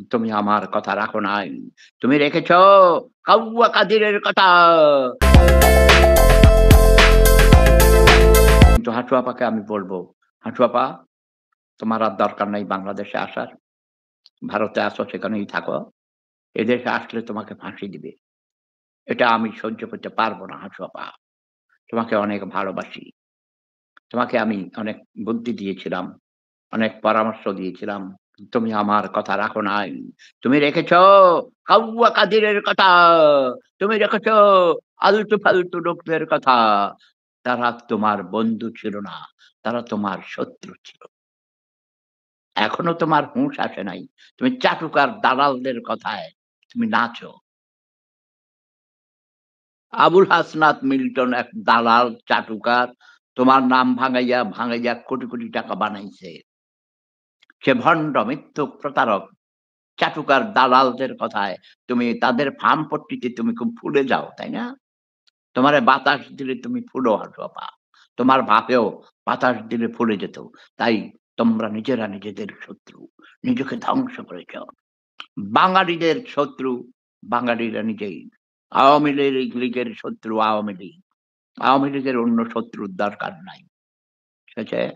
তুমি আমার কথা রাখো নাই। তুমি রেখেছ কাউয়া কাদিরের কথা। কিন্তু হাঁটু আপাকে আমি বলব, "হাঁটু আপা, তোমার আর দরকার নাই বাংলাদেশে আসার। ভারতে আছো সেখানেই থাকো। এদেশে আসলে তোমাকে ফাঁসি দিবে। এটা আমি সহ্য করতে পারব না হাঁটু আপা। তোমাকে অনেক ভালোবাসি। তোমাকে আমি অনেক বুদ্ধি দিয়েছিলাম, অনেক পরামর্শ দিয়েছিলাম। তুমি আমার কথা রাখো নাই। তুমি রেখেছ কাউয়া কাদিরের কথা। তুমি রেখেছ আলতু-ফালতু লোকদের কথা। তারা তোমার বন্ধু ছিল না। তারা তোমার শত্রু ছিল। এখনো তোমার হুঁশ আসে নাই। তুমি চাটুকার দালালদের কথায় তুমি নাচো। আবুল হাসনাত মিল্টন এক দালাল, চাটুকার। তোমার নাম ভাঙাইয়া কোটি, কোটি টাকা বানাইছে। সে ভণ্ড, মিথ্যুক, প্রতারক, চাটুকার দালালদের কথায় তুমি তাদের ফার্মপট্টিতে তুমি খুব ফুলে যাও, তাই না? তোমারে বাতাস দিলে তুমি ফুলো হাঁটু আপা। তোমার বাপেও বাতাস দিলে ফুলে যেত। তাই তোমরা নিজেরা নিজেদের শত্রু। নিজেকে ধ্বংস করেছ। বাঙালিদের শত্রু বাঙালিরা নিজেই। আওয়ামী লীগের শত্রু আওয়ামী লীগ। আওয়ামী লীগের অন্য শত্রুর দরকার নাই। ঠিক আছে?